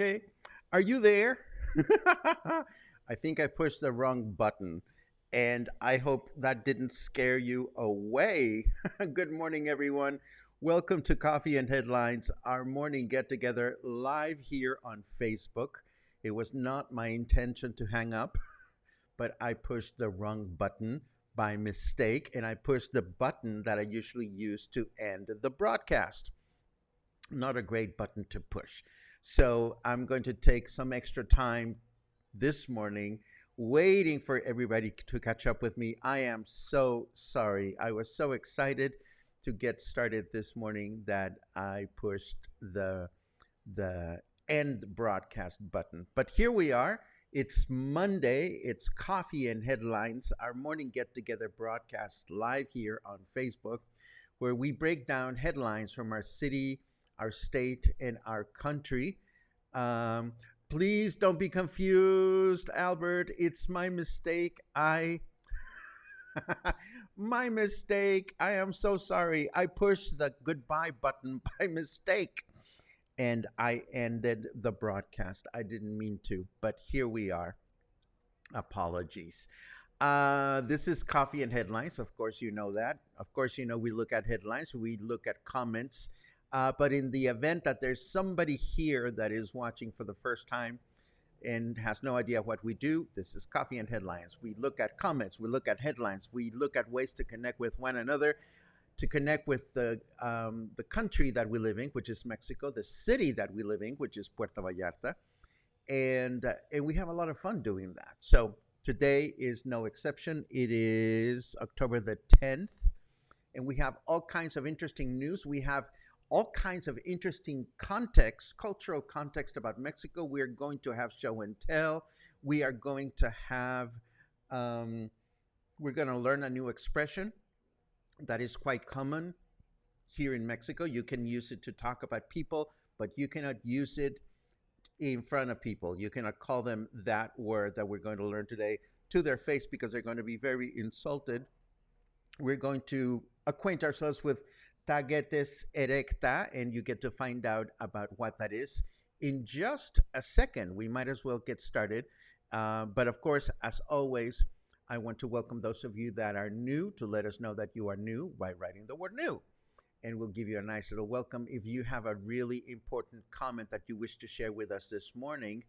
Okay. Are you there? I think I pushed the wrong button, and I hope that didn't scare you away. Good morning, everyone. Welcome to Coffee and Headlines, our morning get together live here on Facebook. It was not my intention to hang up, but I pushed the wrong button by mistake, and I pushed the button that I usually use to end the broadcast. Not a great button to push. So I'm going to take some extra time this morning waiting for everybody to catch up with me. I am so sorry. I was so excited to get started this morning that I pushed the end broadcast button. But here we are. It's Monday. It's Coffee and Headlines, our morning get together broadcast live here on Facebook, where we break down headlines from our city, our state, and our country. Um, Please don't be confused, Albert. It's my mistake. My mistake. I am so sorry. I pushed the goodbye button by mistake and I ended the broadcast. I didn't mean to, but here we are. Apologies. This is Coffee and Headlines. Of course, you know that. Of course, you know we look at headlines, we look at comments. But in the event that there's somebody here that is watching for the first time and has no idea what we do, this is Coffee and Headlines. We look at comments, we look at headlines, we look at ways to connect with one another, to connect with the country that we live in, which is Mexico, the city that we live in, which is Puerto Vallarta, and we have a lot of fun doing that. So today is no exception. It is October the 10th, and we have all kinds of interesting news. We have all kinds of interesting context, cultural context about Mexico. We're going to have show and tell. We are going to have, we're going to learn a new expression that is quite common here in Mexico. You can use it to talk about people, but you cannot use it in front of people. You cannot call them that word that we're going to learn today to their face because they're going to be very insulted. We're going to acquaint ourselves with Tagetes erecta, and you get to find out about what that is in just a second. We might as well get started. But of course, as always, I want to welcome those of you that are new to let us know that you are new by writing the word new. And we'll give you a nice little welcome. If you have a really important comment that you wish to share with us this morning,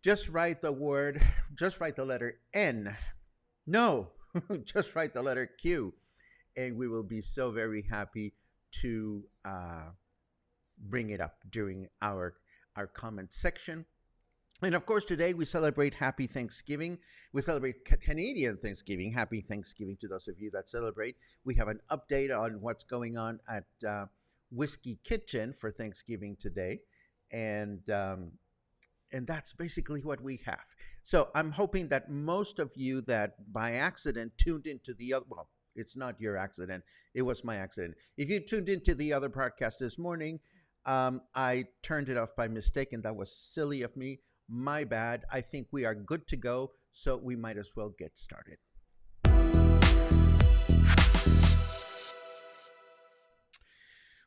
just write the letter N. No, just write the letter Q. And we will be so very happy to bring it up during our comment section. And of course, today we celebrate Happy Thanksgiving. We celebrate Canadian Thanksgiving. Happy Thanksgiving to those of you that celebrate. We have an update on what's going on at Whiskey Kitchen for Thanksgiving today. And that's basically what we have. So I'm hoping that most of you that by accident tuned into the other, well, it's not your accident. It was my accident. If you tuned into the other podcast this morning, I turned it off by mistake, and that was silly of me. My bad. I think we are good to go, so we might as well get started.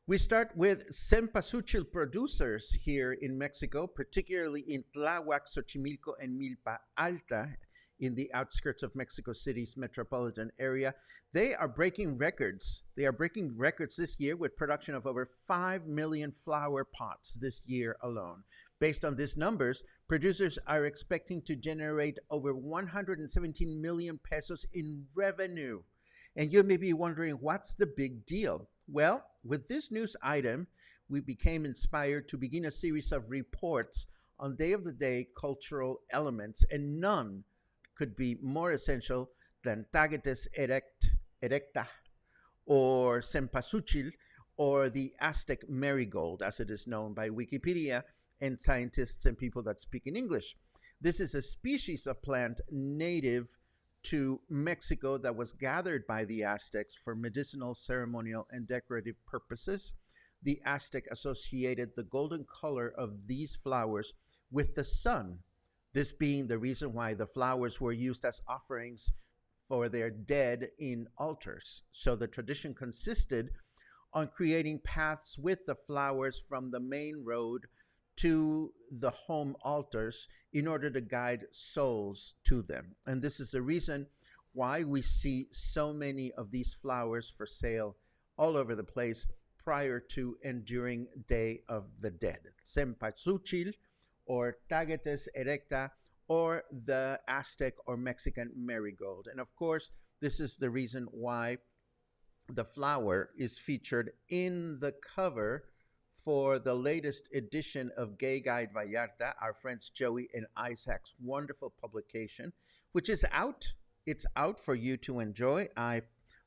We start with cempasúchil producers here in Mexico, particularly in Tláhuac, Xochimilco, and Milpa Alta, in the outskirts of Mexico City's metropolitan area. They are breaking records. They are breaking records this year with production of over 5 million flower pots this year alone. Based on these numbers, producers are expecting to generate over 117 million pesos in revenue. And you may be wondering, what's the big deal? Well, with this news item, we became inspired to begin a series of reports on Day of the Day cultural elements, and none could be more essential than Tagetes erecta, or cempasúchil, or the Aztec marigold, as it is known by Wikipedia and scientists and people that speak in English. This is a species of plant native to Mexico that was gathered by the Aztecs for medicinal, ceremonial, and decorative purposes. The Aztec associated the golden color of these flowers with the sun, this being the reason why the flowers were used as offerings for their dead in altars. So the tradition consisted on creating paths with the flowers from the main road to the home altars in order to guide souls to them. And this is the reason why we see so many of these flowers for sale all over the place prior to and during Day of the Dead. Cempasúchil or Tagetes erecta or the Aztec or Mexican marigold. And of course, this is the reason why the flower is featured in the cover for the latest edition of Gay Guide Vallarta, our friends Joey and Isaac's wonderful publication, which is out. It's out for you to enjoy. I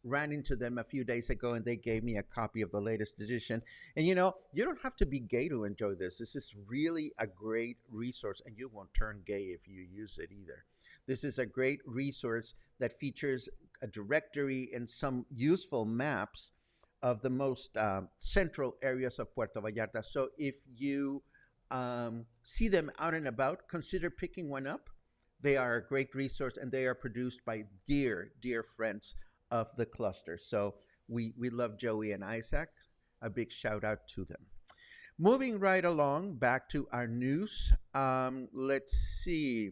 ran into them a few days ago and they gave me a copy of the latest edition. And you know, you don't have to be gay to enjoy this. This is really a great resource, and you won't turn gay if you use it either. This is a great resource that features a directory and some useful maps of the most central areas of Puerto Vallarta. So if you see them out and about, consider picking one up. They are a great resource, and they are produced by dear, dear friends of the cluster. So we love Joey and Isaac. A big shout out to them. Moving right along, back to our news. Let's see.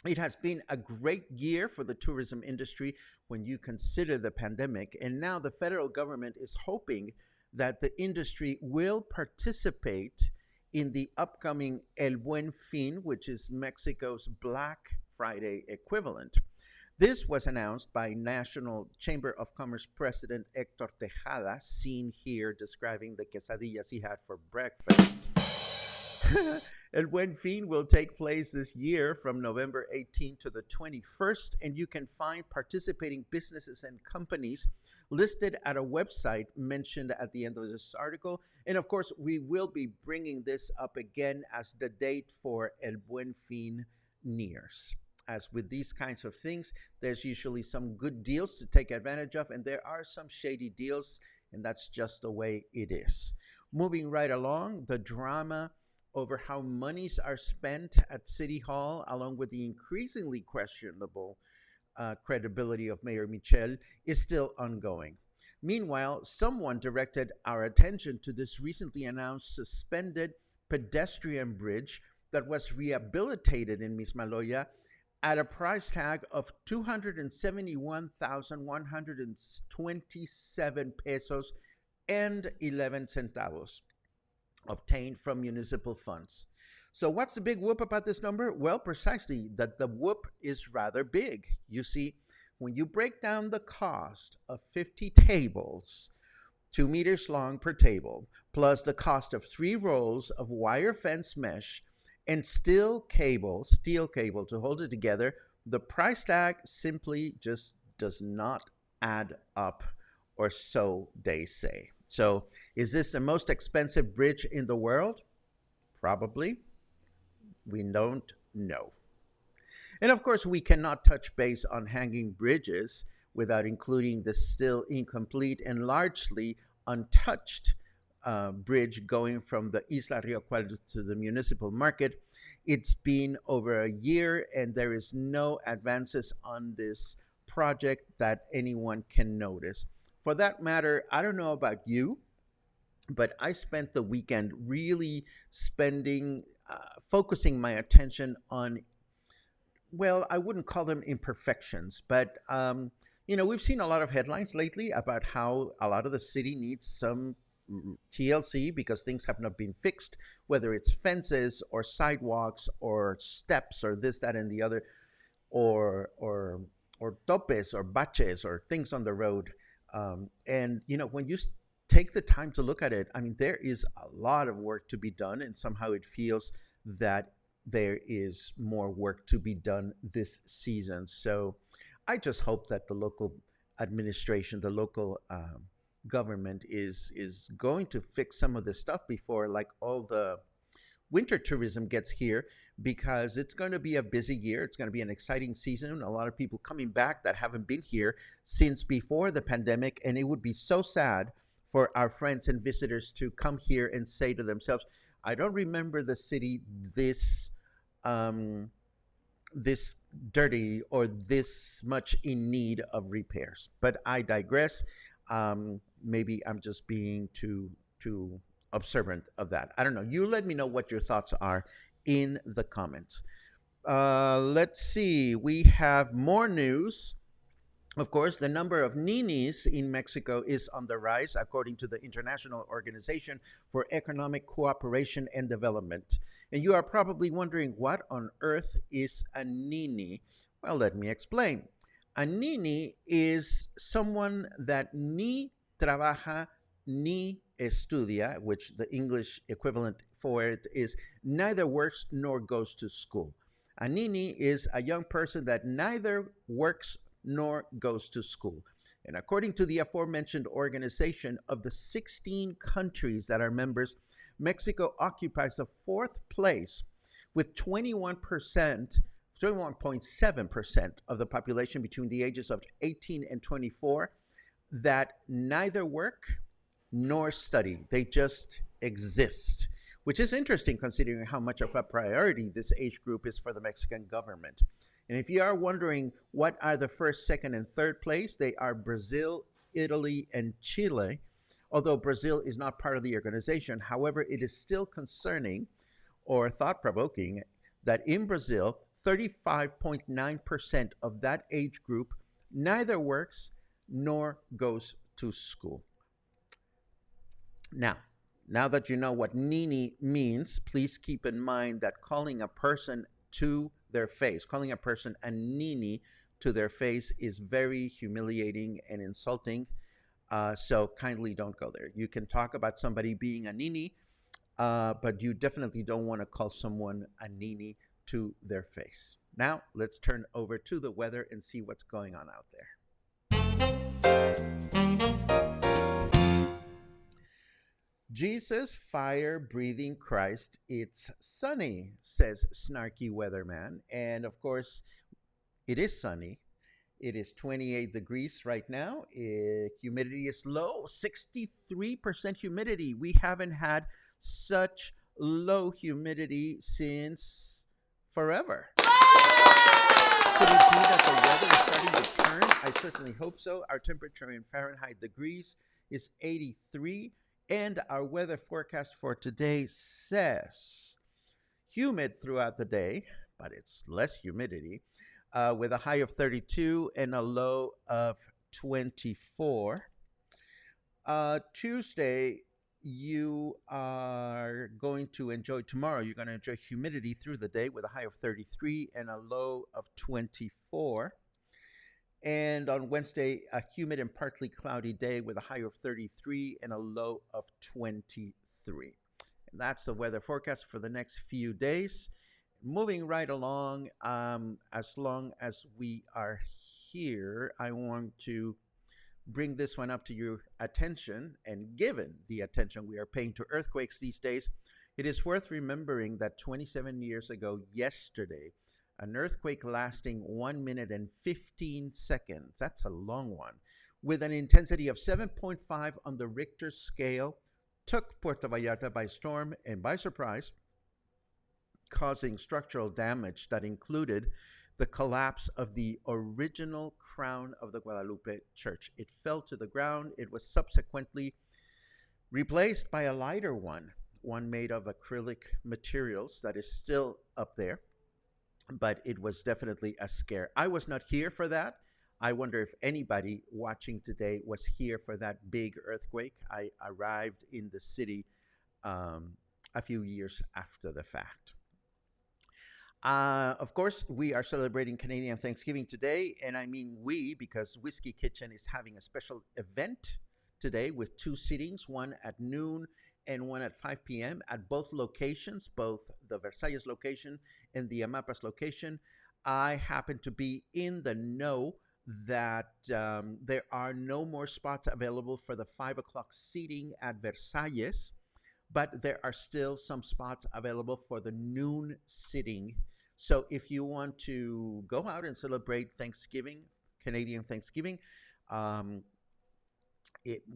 It has been a great year for the tourism industry when you consider the pandemic. And now the federal government is hoping that the industry will participate in the upcoming El Buen Fin, which is Mexico's Black Friday equivalent. This was announced by National Chamber of Commerce President Hector Tejada, seen here describing the quesadillas he had for breakfast. El Buen Fin will take place this year from November 18th to the 21st, and you can find participating businesses and companies listed at a website mentioned at the end of this article. And of course, we will be bringing this up again as the date for El Buen Fin nears. As with these kinds of things, there's usually some good deals to take advantage of, and there are some shady deals, and that's just the way it is. Moving right along, the drama over how monies are spent at City Hall, along with the increasingly questionable credibility of Mayor Michel, is still ongoing. Meanwhile, someone directed our attention to this recently announced suspended pedestrian bridge that was rehabilitated in Mismaloya at a price tag of 271,127 pesos and 11 centavos, obtained from municipal funds. So what's the big whoop about this number? Well, precisely that the whoop is rather big. You see, when you break down the cost of 50 tables, 2 meters long per table, plus the cost of 3 rolls of wire fence mesh and steel cable to hold it together, the price tag simply just does not add up, or so they say. So is this the most expensive bridge in the world? Probably. We don't know. And of course, we cannot touch base on hanging bridges without including the still incomplete and largely untouched bridge going from the Isla Rio Cuadros to the municipal market. It's been over a year, and there is no advances on this project that anyone can notice. For that matter, I don't know about you, but I spent the weekend really focusing my attention on, well, I wouldn't call them imperfections, but we've seen a lot of headlines lately about how a lot of the city needs some TLC because things have not been fixed, whether it's fences or sidewalks or steps or this, that, and the other, or topes or baches or things on the road. And when you take the time to look at it, I mean, there is a lot of work to be done, and somehow it feels that there is more work to be done this season. So I just hope that the local administration, the local government is going to fix some of this stuff before, like, all the winter tourism gets here, because it's going to be a busy year. It's going to be an exciting season. A lot of people coming back that haven't been here since before the pandemic, and it would be so sad for our friends and visitors to come here and say to themselves, I don't remember the city this this dirty or this much in need of repairs. But I digress. Maybe I'm just being too observant of that. I don't know. You let me know what your thoughts are in the comments. Let's see. We have more news. Of course, the number of ninis in Mexico is on the rise, according to the International Organization for Economic Cooperation and Development. And you are probably wondering, what on earth is a nini? Well, let me explain. A nini is someone that ni trabaja ni estudia, which the English equivalent for it is neither works nor goes to school. A nini is a young person that neither works nor goes to school. And according to the aforementioned organization, of the 16 countries that are members, Mexico occupies the fourth place with 21.7% of the population between the ages of 18 and 24 that neither work nor study. They just exist, which is interesting considering how much of a priority this age group is for the Mexican government. And if you are wondering what are the first, second, and third place, they are Brazil, Italy, and Chile. Although Brazil is not part of the organization, however, it is still concerning or thought-provoking that in Brazil, 35.9% of that age group neither works nor goes to school. Now that you know what nini means, please keep in mind that calling a person to their face, calling a person a nini to their face is very humiliating and insulting. So kindly don't go there. You can talk about somebody being a nini, but you definitely don't want to call someone a nini to their face. Now let's turn over to the weather and see what's going on out there. Jesus, fire-breathing Christ, it's sunny, says snarky weatherman. And of course, it is sunny. It is 28 degrees right now. Humidity is low, 63% humidity. We haven't had such low humidity since forever. Could it be that the weather is starting to turn? I certainly hope so. Our temperature in Fahrenheit degrees is 83. And our weather forecast for today says humid throughout the day, but it's less humidity, with a high of 32 and a low of 24. Tuesday, you are going to enjoy, tomorrow, you're going to enjoy humidity through the day with a high of 33 and a low of 24. And on Wednesday, a humid and partly cloudy day with a high of 33 and a low of 23. And that's the weather forecast for the next few days. Moving right along, as long as we are here, I want to bring this one up to your attention. And given the attention we are paying to earthquakes these days, it is worth remembering that 27 years ago yesterday, an earthquake lasting 1 minute and 15 seconds, that's a long one, with an intensity of 7.5 on the Richter scale, took Puerto Vallarta by storm and by surprise, causing structural damage that included the collapse of the original crown of the Guadalupe Church. It fell to the ground. It was subsequently replaced by a lighter one made of acrylic materials that is still up there. But it was definitely a scare. I was not here for that. I wonder if anybody watching today was here for that big earthquake. I arrived in the city a few years after the fact. Of course, we are celebrating Canadian Thanksgiving today, and I mean we because Whiskey Kitchen is having a special event today with 2 sittings, one at noon and one at 5 p.m. at both locations, both the Versailles location and the Amapas location. I happen to be in the know that there are no more spots available for the 5 o'clock seating at Versailles, but there are still some spots available for the noon sitting. So if you want to go out and celebrate Thanksgiving, Canadian Thanksgiving,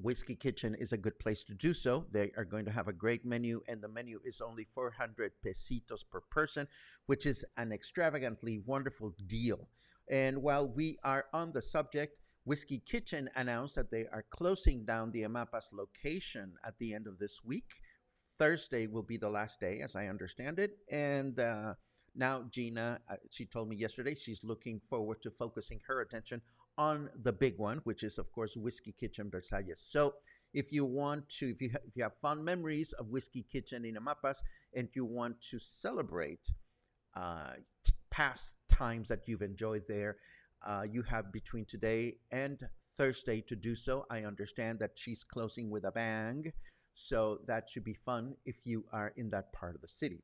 Whiskey Kitchen is a good place to do so. They are going to have a great menu, and the menu is only 400 pesitos per person, which is an extravagantly wonderful deal. And while we are on the subject, Whiskey Kitchen announced that they are closing down the Amapas location at the end of this week Thursday will be the last day, as I understand it. And now Gina, she told me yesterday she's looking forward to focusing her attention on the big one, which is, of course, Whiskey Kitchen Versalles. So if you want to, if you have fond memories of Whiskey Kitchen in Amapas and you want to celebrate uh, past times that you've enjoyed there, you have between today and Thursday to do so. I understand that she's closing with a bang, so that should be fun if you are in that part of the city.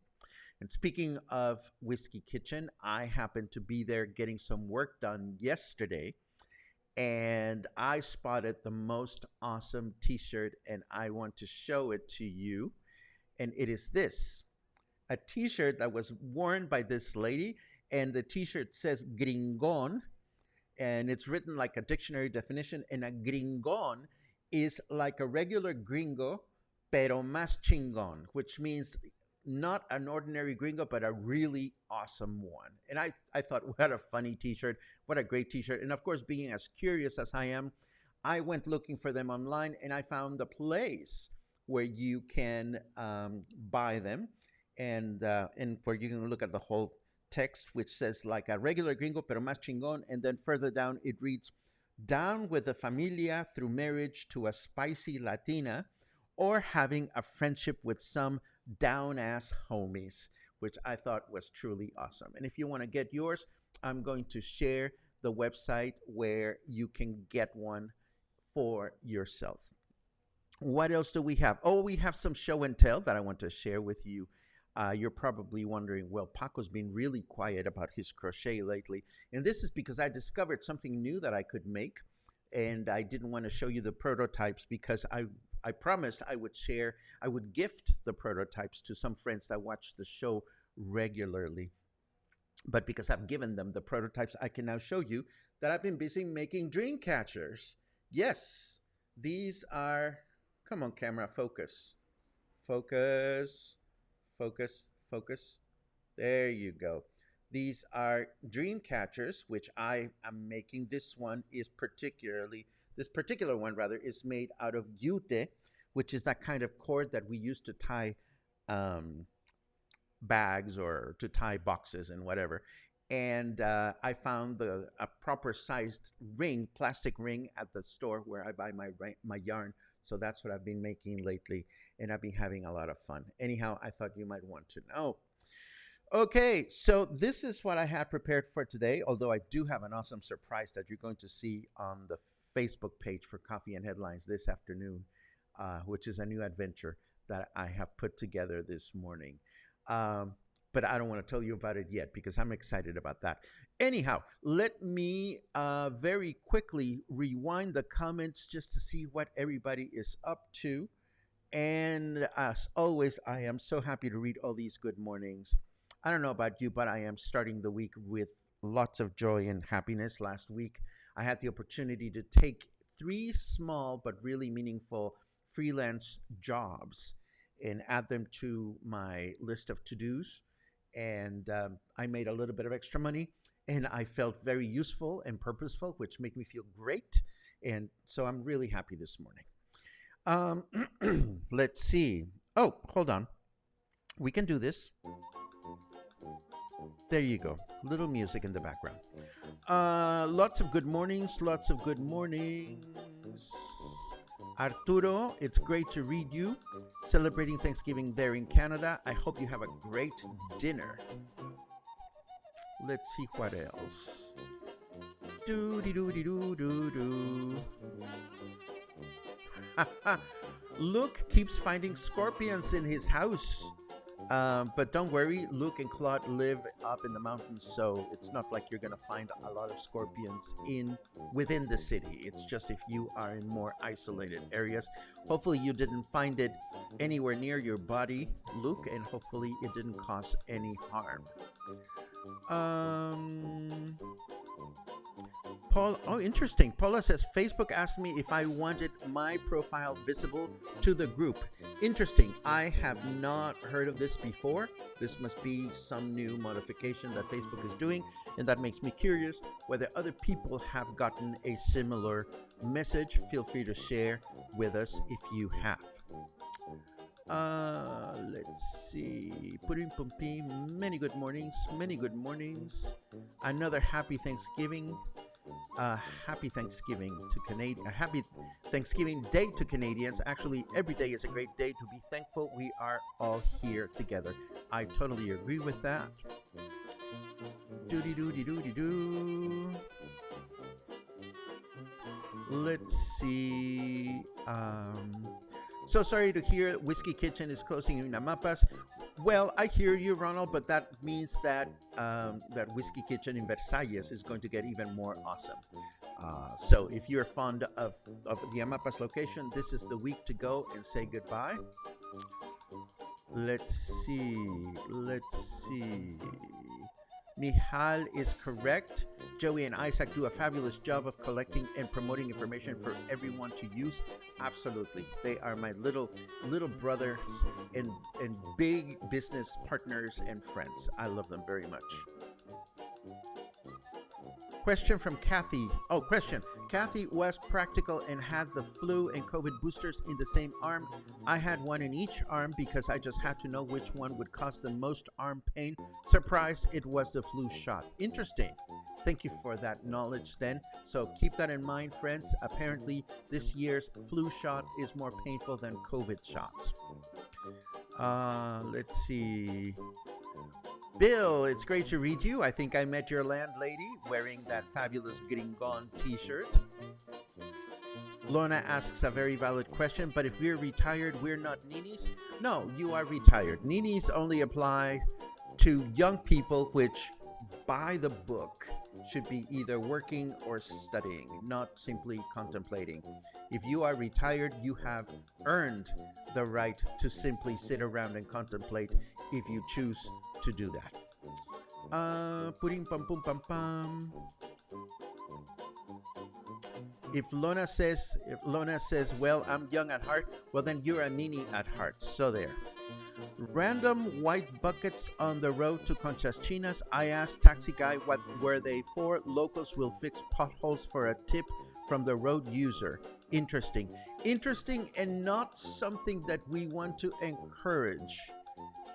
And speaking of Whiskey Kitchen, I happened to be there getting some work done yesterday, and I spotted the most awesome t shirt, and I want to show it to you. And it is this, a t shirt that was worn by this lady, and the t shirt says Gringon, and it's written like a dictionary definition. And a Gringon is like a regular gringo, pero más chingón, which means not an ordinary gringo, but a really awesome one. And I thought, what a funny t-shirt, what a great t-shirt. And of course, being as curious as I am, I went looking for them online, and I found the place where you can buy them, and where you can look at the whole text, which says like a regular gringo, pero más chingón. And then further down, it reads, down with the familia through marriage to a spicy Latina, or having a friendship with some down ass homies, which I thought was truly awesome. And if you want to get yours, I'm going to share the website where you can get one for yourself. What else do we have? Oh, we have some show and tell that I want to share with you. You're probably wondering, well, Paco's been really quiet about his crochet lately. And this is because I discovered something new that I could make. And I didn't want to show you the prototypes because I promised I would gift the prototypes to some friends that watch the show regularly. But because I've given them the prototypes, I can now show you that I've been busy making dream catchers. Yes, these are, come on camera, focus. Focus, focus, focus. There you go. These are dream catchers, which I am making. This particular one rather, is made out of jute, which is that kind of cord that we use to tie bags or to tie boxes and whatever. And I found a proper sized ring, plastic ring, at the store where I buy my yarn. So that's what I've been making lately, and I've been having a lot of fun. Anyhow, I thought you might want to know. Okay, so this is what I had prepared for today, although I do have an awesome surprise that you're going to see on the Facebook page for Coffee and Headlines this afternoon, which is a new adventure that I have put together this morning. But I don't want to tell you about it yet because I'm excited about that. Anyhow, let me very quickly rewind the comments just to see what everybody is up to. And as always, I am so happy to read all these good mornings. I don't know about you, but I am starting the week with lots of joy and happiness. Last week, I had the opportunity to take 3 small but really meaningful freelance jobs and add them to my list of to-dos. And I made a little bit of extra money, and I felt very useful and purposeful, which made me feel great. And so I'm really happy this morning. Let's see. Oh, hold on. We can do this. There you go. Little music in the background. Lots of good mornings. Lots of good mornings. Arturo, it's great to read you. Celebrating Thanksgiving there in Canada. I hope you have a great dinner. Let's see what else. Do-de-do-de-do-do-do. Luke keeps finding scorpions in his house. But don't worry, Luke and Claude live up in the mountains, so it's not like you're gonna find a lot of scorpions within the city. It's just if you are in more isolated areas. Hopefully you didn't find it anywhere near your body, Luke, and hopefully it didn't cause any harm. Paul, oh, interesting. Paula says, Facebook asked me if I wanted my profile visible to the group. Interesting. I have not heard of this before. This must be some new modification that Facebook is doing, and that makes me curious whether other people have gotten a similar message. Feel free to share with us if you have. Let's see. Pudding Pumpim. Many good mornings. Many good mornings. Another happy Thanksgiving. Happy Thanksgiving to Canadian. Happy Thanksgiving Day to Canadians. Actually, every day is a great day to be thankful we are all here together. I totally agree with that. Doody doody doody doo. Let's see. So sorry to hear Whiskey Kitchen is closing in Namapas. Well, I hear you, Ronald, but that means that that Whiskey Kitchen in Versalles is going to get even more awesome. So if you're fond of the Amapas location, this is the week to go and say goodbye. Let's see. Mihal is correct. Joey and Isaac do a fabulous job of collecting and promoting information for everyone to use. Absolutely. They are my little brothers and big business partners and friends. I love them very much. Question from Kathy. Oh, question. Kathy was practical and had the flu and COVID boosters in the same arm. I had one in each arm because I just had to know which one would cause the most arm pain. Surprise, it was the flu shot. Interesting. Thank you for that knowledge then. So keep that in mind, friends. Apparently, this year's flu shot is more painful than COVID shots. Let's see. Bill, it's great to read you. I think I met your landlady wearing that fabulous Gringo t-shirt. Lorna asks a very valid question, but if we're retired, we're not ninis? No, you are retired. Ninis only apply to young people, which, by the book, should be either working or studying, not simply contemplating. If you are retired, you have earned the right to simply sit around and contemplate if you choose to do that. Pudding pum pum pum pum. If Lona says, well, I'm young at heart, well then you're a nini at heart. So there. Random white buckets on the road to Conchas Chinas. I asked taxi guy what were they for. Locals will fix potholes for a tip from the road user. Interesting, and not something that we want to encourage,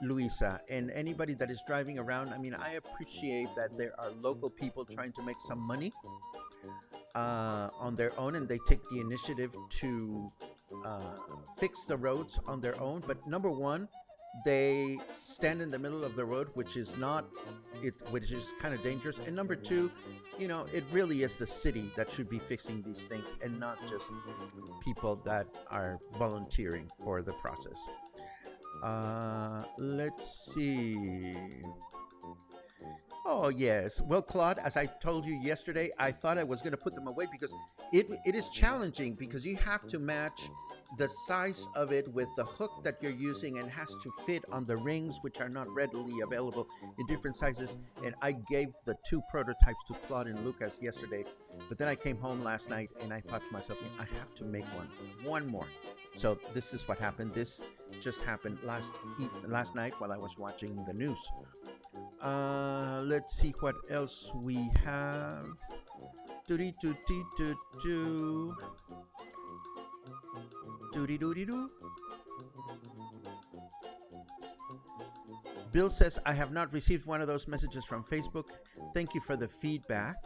Luisa, and anybody that is driving around. I mean, I appreciate that there are local people trying to make some money on their own, and they take the initiative to fix the roads on their own. But number one, they stand in the middle of the road, which is kind of dangerous. And number two, it really is the city that should be fixing these things and not just people that are volunteering for the process. Let's see. Oh, yes. Well, Claude, as I told you yesterday, I thought I was going to put them away because it is challenging because you have to match the size of it with the hook that you're using and has to fit on the rings, which are not readily available in different sizes. And I gave the 2 prototypes to Claude and Lucas yesterday, but then I came home last night and I thought to myself, I have to make one more. So this is what happened. This just happened last night while I was watching the news. Let's see what else we have. Doody-doody-doo. Bill says, I have not received one of those messages from Facebook. Thank you for the feedback.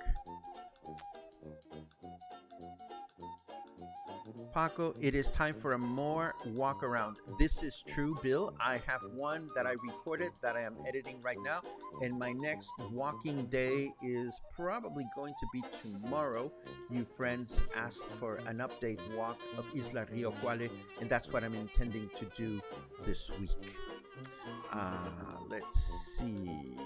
Paco, it is time for a more walk around. This is true, Bill. I have one that I recorded that I am editing right now, and my next walking day is probably going to be tomorrow. You friends asked for an update walk of Isla Rio Cuale, and that's what I'm intending to do this week. Let's see.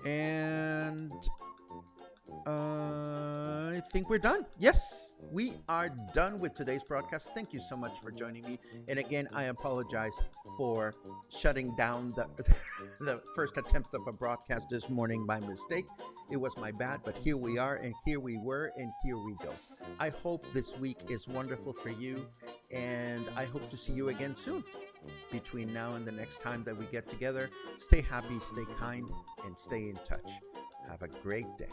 And I think we're done. Yes, we are done with today's broadcast. Thank you so much for joining me. And again, I apologize for shutting down the first attempt of a broadcast this morning by mistake. It was my bad, but here we are, and here we were, and here we go. I hope this week is wonderful for you, and I hope to see you again soon. Between now and the next time that we get together, stay happy, stay kind, and stay in touch. Have a great day.